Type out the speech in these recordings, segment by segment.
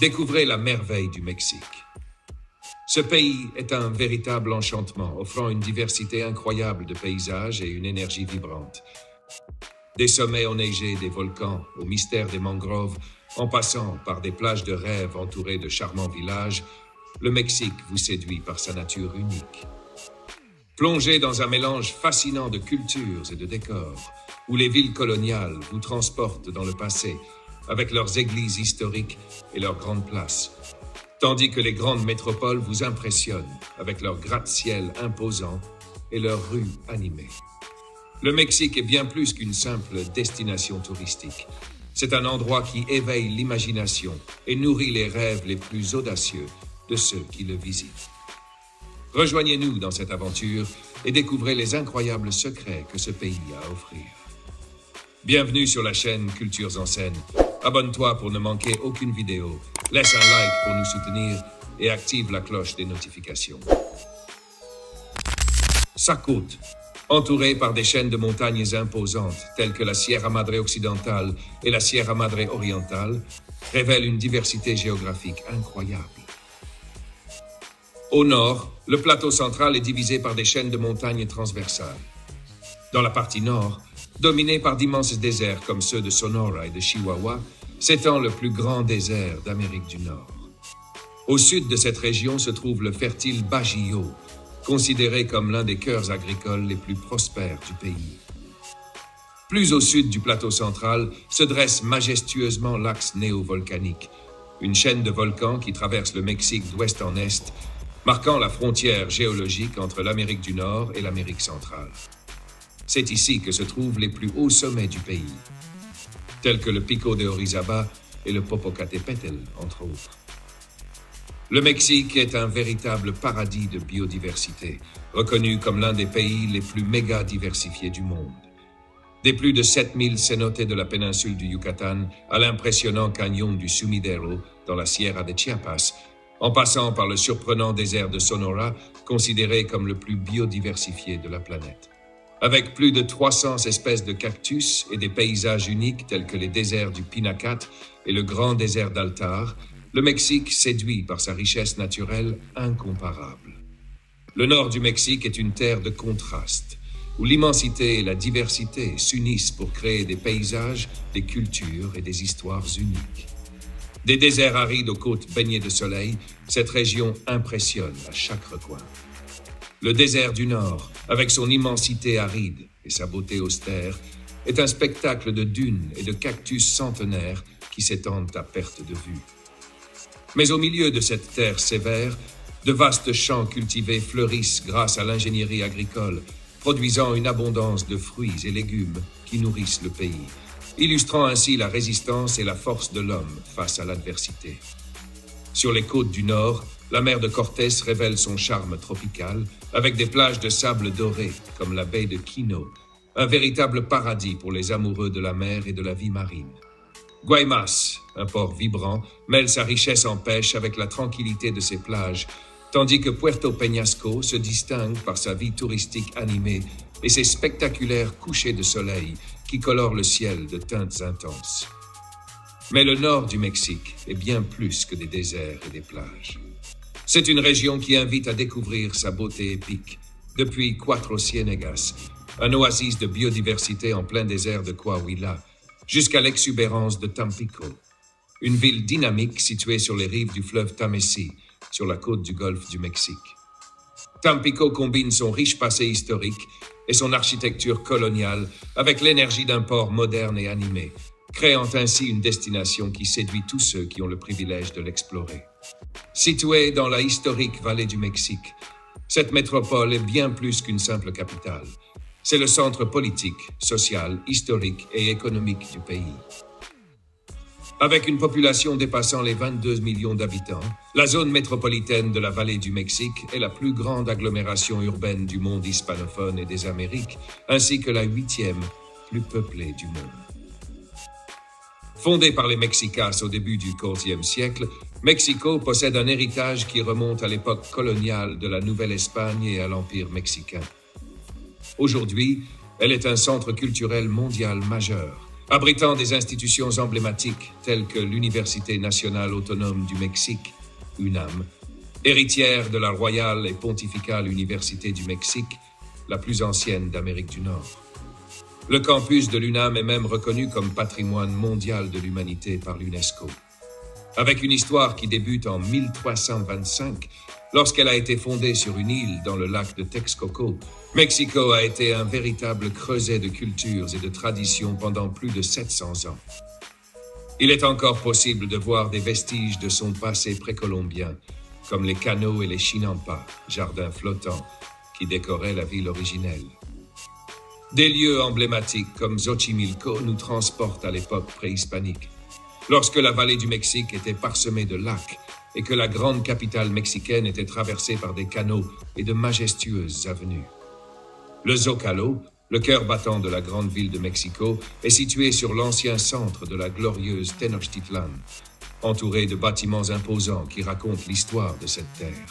Découvrez la merveille du Mexique. Ce pays est un véritable enchantement, offrant une diversité incroyable de paysages et une énergie vibrante. Des sommets enneigés des volcans au mystère des mangroves, en passant par des plages de rêve entourées de charmants villages, le Mexique vous séduit par sa nature unique. Plongez dans un mélange fascinant de cultures et de décors, où les villes coloniales vous transportent dans le passé, avec leurs églises historiques et leurs grandes places, tandis que les grandes métropoles vous impressionnent avec leurs gratte-ciel imposants et leurs rues animées. Le Mexique est bien plus qu'une simple destination touristique. C'est un endroit qui éveille l'imagination et nourrit les rêves les plus audacieux de ceux qui le visitent. Rejoignez-nous dans cette aventure et découvrez les incroyables secrets que ce pays a à offrir. Bienvenue sur la chaîne Cultures en Scène. Abonne-toi pour ne manquer aucune vidéo. Laisse un like pour nous soutenir et active la cloche des notifications. Sa côte, entourée par des chaînes de montagnes imposantes telles que la Sierra Madre occidentale et la Sierra Madre orientale, révèle une diversité géographique incroyable. Au nord, le plateau central est divisé par des chaînes de montagnes transversales. Dans la partie nord, dominée par d'immenses déserts comme ceux de Sonora et de Chihuahua, s'étend le plus grand désert d'Amérique du Nord. Au sud de cette région se trouve le fertile Bajío, considéré comme l'un des cœurs agricoles les plus prospères du pays. Plus au sud du plateau central se dresse majestueusement l'axe néovolcanique, une chaîne de volcans qui traverse le Mexique d'ouest en est, marquant la frontière géologique entre l'Amérique du Nord et l'Amérique centrale. C'est ici que se trouvent les plus hauts sommets du pays, tels que le Pico de Orizaba et le Popocatépetl, entre autres. Le Mexique est un véritable paradis de biodiversité, reconnu comme l'un des pays les plus méga diversifiés du monde. Des plus de 7000 cénotes de la péninsule du Yucatan à l'impressionnant canyon du Sumidero dans la Sierra de Chiapas, en passant par le surprenant désert de Sonora, considéré comme le plus biodiversifié de la planète. Avec plus de 300 espèces de cactus et des paysages uniques tels que les déserts du Pinacat et le grand désert d'Altar, le Mexique séduit par sa richesse naturelle incomparable. Le nord du Mexique est une terre de contrastes, où l'immensité et la diversité s'unissent pour créer des paysages, des cultures et des histoires uniques. Des déserts arides aux côtes baignées de soleil, cette région impressionne à chaque recoin. Le désert du Nord, avec son immensité aride et sa beauté austère, est un spectacle de dunes et de cactus centenaires qui s'étendent à perte de vue. Mais au milieu de cette terre sévère, de vastes champs cultivés fleurissent grâce à l'ingénierie agricole, produisant une abondance de fruits et légumes qui nourrissent le pays, illustrant ainsi la résistance et la force de l'homme face à l'adversité. Sur les côtes du Nord, la mer de Cortés révèle son charme tropical, avec des plages de sable doré, comme la baie de Quino, un véritable paradis pour les amoureux de la mer et de la vie marine. Guaymas, un port vibrant, mêle sa richesse en pêche avec la tranquillité de ses plages, tandis que Puerto Peñasco se distingue par sa vie touristique animée et ses spectaculaires couchers de soleil qui colorent le ciel de teintes intenses. Mais le nord du Mexique est bien plus que des déserts et des plages. C'est une région qui invite à découvrir sa beauté épique, depuis Cuatro Ciénegas, un oasis de biodiversité en plein désert de Coahuila, jusqu'à l'exubérance de Tampico, une ville dynamique située sur les rives du fleuve Tamesí, sur la côte du golfe du Mexique. Tampico combine son riche passé historique et son architecture coloniale avec l'énergie d'un port moderne et animé, créant ainsi une destination qui séduit tous ceux qui ont le privilège de l'explorer. Située dans la historique vallée du Mexique, cette métropole est bien plus qu'une simple capitale. C'est le centre politique, social, historique et économique du pays. Avec une population dépassant les 22 millions d'habitants, la zone métropolitaine de la vallée du Mexique est la plus grande agglomération urbaine du monde hispanophone et des Amériques, ainsi que la 8e plus peuplée du monde. Fondée par les Mexicas au début du XVe siècle, Mexico possède un héritage qui remonte à l'époque coloniale de la Nouvelle-Espagne et à l'Empire mexicain. Aujourd'hui, elle est un centre culturel mondial majeur, Abritant des institutions emblématiques telles que l'Université nationale autonome du Mexique, UNAM, héritière de la Royale et Pontificale Université du Mexique, la plus ancienne d'Amérique du Nord. Le campus de l'UNAM est même reconnu comme patrimoine mondial de l'humanité par l'UNESCO. Avec une histoire qui débute en 1325, lorsqu'elle a été fondée sur une île dans le lac de Texcoco, Mexico a été un véritable creuset de cultures et de traditions pendant plus de 700 ans. Il est encore possible de voir des vestiges de son passé précolombien, comme les canaux et les chinampas, jardins flottants, qui décoraient la ville originelle. Des lieux emblématiques comme Xochimilco nous transportent à l'époque préhispanique, lorsque la vallée du Mexique était parsemée de lacs et que la grande capitale mexicaine était traversée par des canaux et de majestueuses avenues. Le Zocalo, le cœur battant de la grande ville de Mexico, est situé sur l'ancien centre de la glorieuse Tenochtitlan, entouré de bâtiments imposants qui racontent l'histoire de cette terre.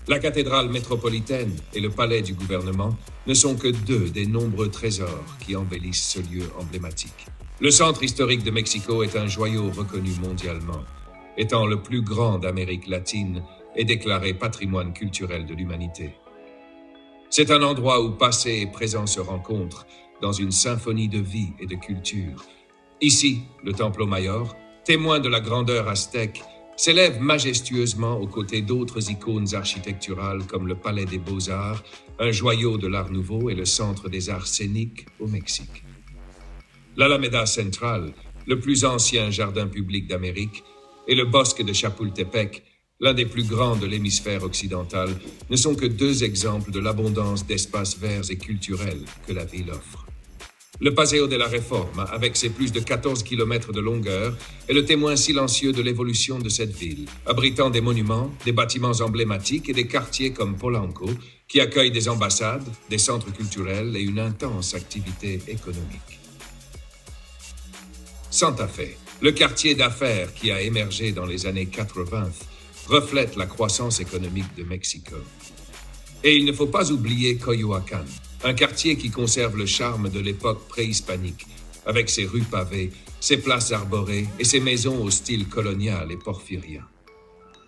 La cathédrale métropolitaine et le palais du gouvernement ne sont que deux des nombreux trésors qui embellissent ce lieu emblématique. Le centre historique de Mexico est un joyau reconnu mondialement, étant le plus grand d'Amérique latine et déclaré patrimoine culturel de l'humanité. C'est un endroit où passé et présent se rencontrent dans une symphonie de vie et de culture. Ici, le Templo Mayor, témoin de la grandeur aztèque, s'élève majestueusement aux côtés d'autres icônes architecturales comme le Palais des Beaux-Arts, un joyau de l'Art Nouveau et le Centre des Arts Scéniques au Mexique. L'Alameda Central, le plus ancien jardin public d'Amérique, et le bosque de Chapultepec, l'un des plus grands de l'hémisphère occidental, ne sont que deux exemples de l'abondance d'espaces verts et culturels que la ville offre. Le Paseo de la Reforma, avec ses plus de 14 km de longueur, est le témoin silencieux de l'évolution de cette ville, abritant des monuments, des bâtiments emblématiques et des quartiers comme Polanco, qui accueillent des ambassades, des centres culturels et une intense activité économique. Santa Fe, le quartier d'affaires qui a émergé dans les années 80, reflète la croissance économique de Mexico. Et il ne faut pas oublier Coyoacán, un quartier qui conserve le charme de l'époque préhispanique, avec ses rues pavées, ses places arborées et ses maisons au style colonial et porphyrien.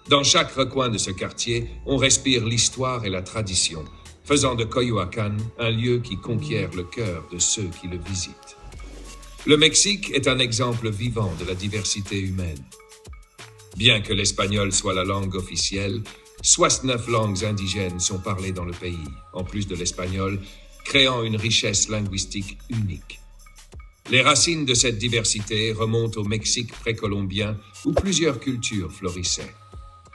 Dans chaque recoin de ce quartier, on respire l'histoire et la tradition, faisant de Coyoacán un lieu qui conquiert le cœur de ceux qui le visitent. Le Mexique est un exemple vivant de la diversité humaine. Bien que l'espagnol soit la langue officielle, 69 langues indigènes sont parlées dans le pays, en plus de l'espagnol, créant une richesse linguistique unique. Les racines de cette diversité remontent au Mexique précolombien où plusieurs cultures florissaient.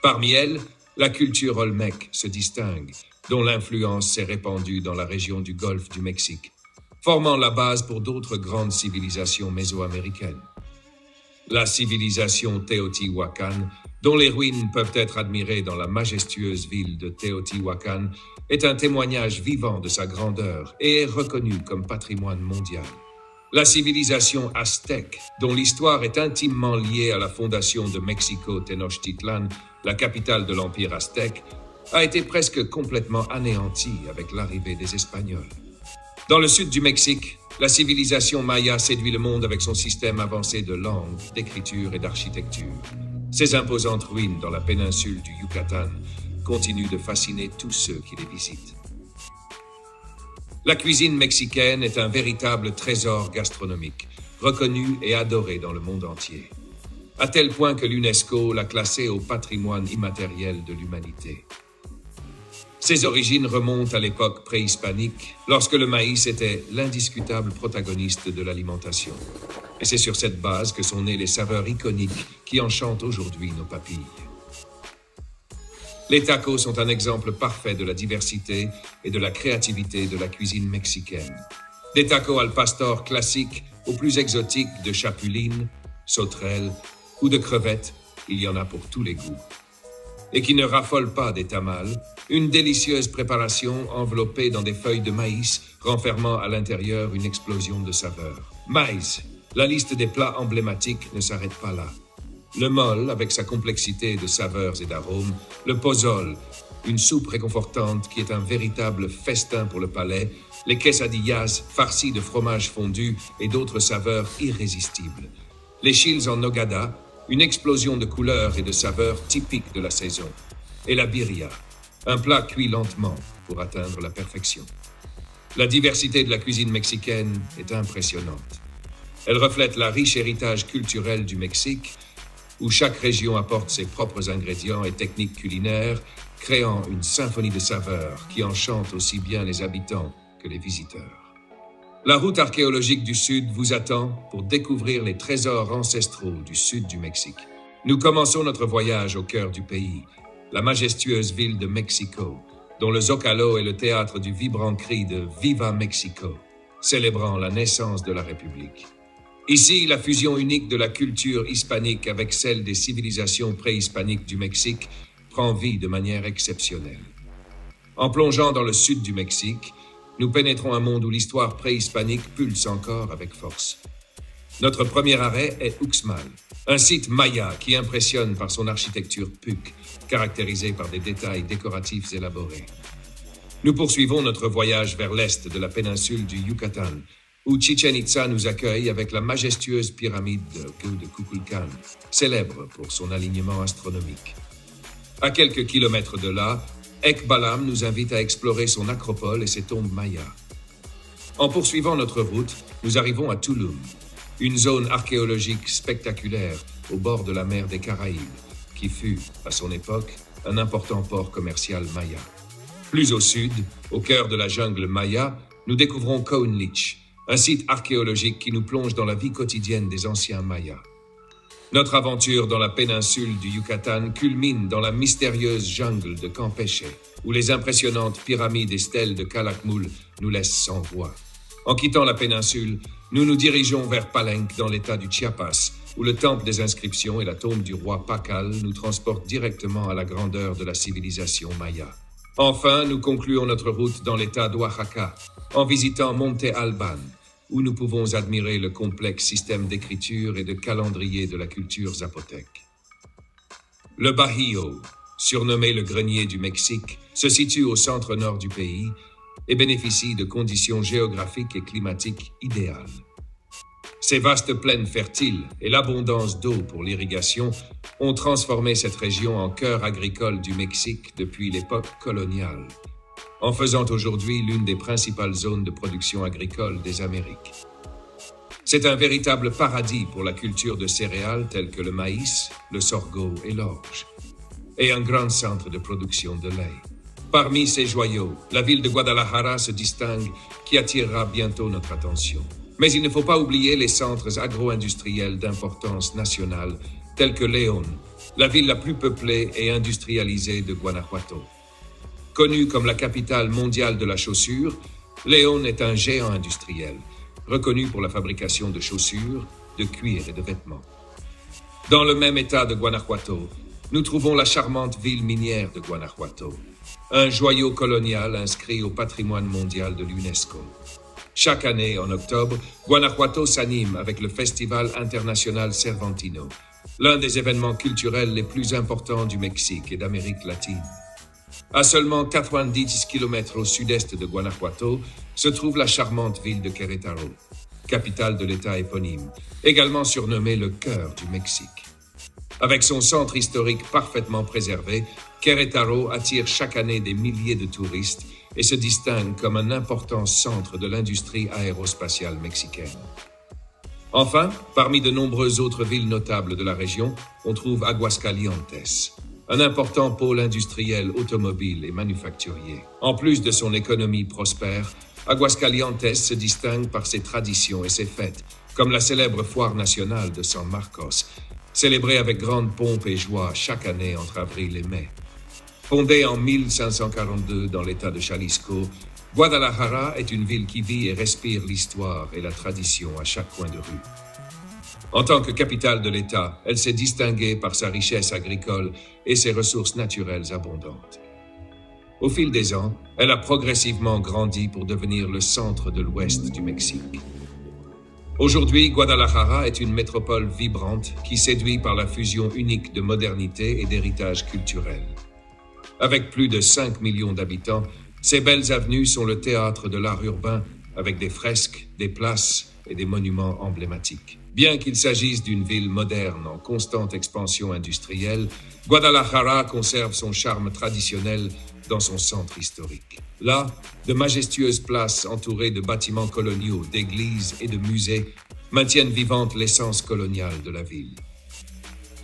Parmi elles, la culture olmèque se distingue, dont l'influence s'est répandue dans la région du Golfe du Mexique, formant la base pour d'autres grandes civilisations mésoaméricaines. La civilisation Teotihuacan, dont les ruines peuvent être admirées dans la majestueuse ville de Teotihuacan, est un témoignage vivant de sa grandeur et est reconnue comme patrimoine mondial. La civilisation aztèque, dont l'histoire est intimement liée à la fondation de Mexico Tenochtitlan, la capitale de l'Empire aztèque, a été presque complètement anéantie avec l'arrivée des Espagnols. Dans le sud du Mexique, la civilisation maya séduit le monde avec son système avancé de langue, d'écriture et d'architecture. Ces imposantes ruines dans la péninsule du Yucatan continuent de fasciner tous ceux qui les visitent. La cuisine mexicaine est un véritable trésor gastronomique, reconnu et adoré dans le monde entier, à tel point que l'UNESCO l'a classé au patrimoine immatériel de l'humanité. Ses origines remontent à l'époque préhispanique, lorsque le maïs était l'indiscutable protagoniste de l'alimentation. Et c'est sur cette base que sont nées les saveurs iconiques qui enchantent aujourd'hui nos papilles. Les tacos sont un exemple parfait de la diversité et de la créativité de la cuisine mexicaine. Des tacos al pastor classiques aux plus exotiques de chapulines, sauterelles ou de crevettes, il y en a pour tous les goûts. Et qui ne raffolent pas des tamales, une délicieuse préparation enveloppée dans des feuilles de maïs renfermant à l'intérieur une explosion de saveurs. Maïs, la liste des plats emblématiques ne s'arrête pas là. Le mole, avec sa complexité de saveurs et d'arômes, le pozole, une soupe réconfortante qui est un véritable festin pour le palais, les quesadillas farcies de fromage fondu et d'autres saveurs irrésistibles. Les chils en nogada, une explosion de couleurs et de saveurs typiques de la saison. Et la birria, un plat cuit lentement pour atteindre la perfection. La diversité de la cuisine mexicaine est impressionnante. Elle reflète la riche héritage culturel du Mexique, où chaque région apporte ses propres ingrédients et techniques culinaires, créant une symphonie de saveurs qui enchante aussi bien les habitants que les visiteurs. La route archéologique du Sud vous attend pour découvrir les trésors ancestraux du sud du Mexique. Nous commençons notre voyage au cœur du pays, la majestueuse ville de Mexico, dont le Zócalo est le théâtre du vibrant cri de « Viva Mexico », célébrant la naissance de la République. Ici, la fusion unique de la culture hispanique avec celle des civilisations préhispaniques du Mexique prend vie de manière exceptionnelle. En plongeant dans le sud du Mexique, nous pénétrons un monde où l'histoire préhispanique pulse encore avec force. Notre premier arrêt est Uxmal, un site maya qui impressionne par son architecture puc, caractérisée par des détails décoratifs élaborés. Nous poursuivons notre voyage vers l'est de la péninsule du Yucatan, où Chichen Itza nous accueille avec la majestueuse pyramide de Kukulkan, célèbre pour son alignement astronomique. À quelques kilomètres de là, Ekbalam nous invite à explorer son acropole et ses tombes mayas. En poursuivant notre route, nous arrivons à Tulum, une zone archéologique spectaculaire au bord de la mer des Caraïbes, qui fut, à son époque, un important port commercial maya. Plus au sud, au cœur de la jungle maya, nous découvrons Coonlich, un site archéologique qui nous plonge dans la vie quotidienne des anciens mayas. Notre aventure dans la péninsule du Yucatan culmine dans la mystérieuse jungle de Campeche, où les impressionnantes pyramides et stèles de Calakmul nous laissent sans voix. En quittant la péninsule, nous nous dirigeons vers Palenque dans l'état du Chiapas, où le temple des inscriptions et la tombe du roi Pacal nous transportent directement à la grandeur de la civilisation maya. Enfin, nous concluons notre route dans l'état d'Oaxaca, en visitant Monte Alban, où nous pouvons admirer le complexe système d'écriture et de calendrier de la culture zapotèque. Le Bajío, surnommé le grenier du Mexique, se situe au centre-nord du pays et bénéficie de conditions géographiques et climatiques idéales. Ses vastes plaines fertiles et l'abondance d'eau pour l'irrigation ont transformé cette région en cœur agricole du Mexique depuis l'époque coloniale, en faisant aujourd'hui l'une des principales zones de production agricole des Amériques. C'est un véritable paradis pour la culture de céréales telles que le maïs, le sorgho et l'orge, et un grand centre de production de lait. Parmi ces joyaux, la ville de Guadalajara se distingue, qui attirera bientôt notre attention. Mais il ne faut pas oublier les centres agro-industriels d'importance nationale, tels que Léon, la ville la plus peuplée et industrialisée de Guanajuato. Connue comme la capitale mondiale de la chaussure, Léon est un géant industriel, reconnu pour la fabrication de chaussures, de cuir et de vêtements. Dans le même état de Guanajuato, nous trouvons la charmante ville minière de Guanajuato, un joyau colonial inscrit au patrimoine mondial de l'UNESCO. Chaque année, en octobre, Guanajuato s'anime avec le Festival international Cervantino, l'un des événements culturels les plus importants du Mexique et d'Amérique latine. À seulement 90 km au sud-est de Guanajuato se trouve la charmante ville de Querétaro, capitale de l'État éponyme, également surnommée le cœur du Mexique. Avec son centre historique parfaitement préservé, Querétaro attire chaque année des milliers de touristes et se distingue comme un important centre de l'industrie aérospatiale mexicaine. Enfin, parmi de nombreuses autres villes notables de la région, on trouve Aguascalientes, un important pôle industriel automobile et manufacturier. En plus de son économie prospère, Aguascalientes se distingue par ses traditions et ses fêtes, comme la célèbre foire nationale de San Marcos, célébrée avec grande pompe et joie chaque année entre avril et mai. Fondée en 1542 dans l'état de Jalisco, Guadalajara est une ville qui vit et respire l'histoire et la tradition à chaque coin de rue. En tant que capitale de l'État, elle s'est distinguée par sa richesse agricole et ses ressources naturelles abondantes. Au fil des ans, elle a progressivement grandi pour devenir le centre de l'ouest du Mexique. Aujourd'hui, Guadalajara est une métropole vibrante qui séduit par la fusion unique de modernité et d'héritage culturel. Avec plus de 5 millions d'habitants, ces belles avenues sont le théâtre de l'art urbain avec des fresques, des places et des monuments emblématiques. Bien qu'il s'agisse d'une ville moderne en constante expansion industrielle, Guadalajara conserve son charme traditionnel dans son centre historique. Là, de majestueuses places entourées de bâtiments coloniaux, d'églises et de musées maintiennent vivante l'essence coloniale de la ville.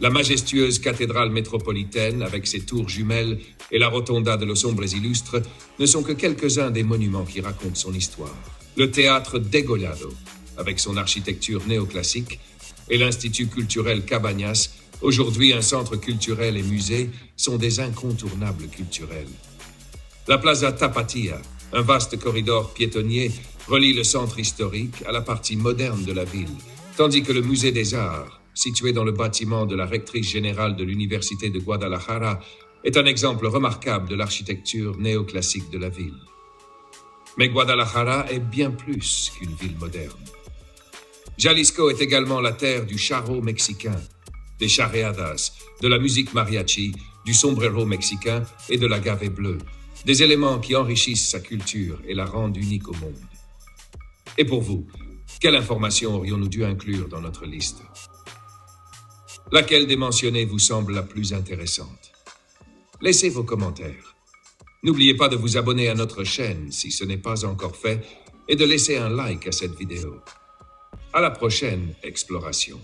La majestueuse cathédrale métropolitaine, avec ses tours jumelles, et la rotonda de los Hombres Illustres ne sont que quelques-uns des monuments qui racontent son histoire. Le théâtre Degollado, avec son architecture néoclassique, et l'Institut culturel Cabañas, aujourd'hui un centre culturel et musée, sont des incontournables culturels. La Plaza Tapatia, un vaste corridor piétonnier, relie le centre historique à la partie moderne de la ville, tandis que le Musée des Arts, situé dans le bâtiment de la rectrice générale de l'Université de Guadalajara, est un exemple remarquable de l'architecture néoclassique de la ville. Mais Guadalajara est bien plus qu'une ville moderne. Jalisco est également la terre du charro mexicain, des charreadas, de la musique mariachi, du sombrero mexicain et de l'agave bleu, des éléments qui enrichissent sa culture et la rendent unique au monde. Et pour vous, quelle information aurions-nous dû inclure dans notre liste? Laquelle des mentionnées vous semble la plus intéressante? Laissez vos commentaires. N'oubliez pas de vous abonner à notre chaîne si ce n'est pas encore fait et de laisser un like à cette vidéo. À la prochaine exploration.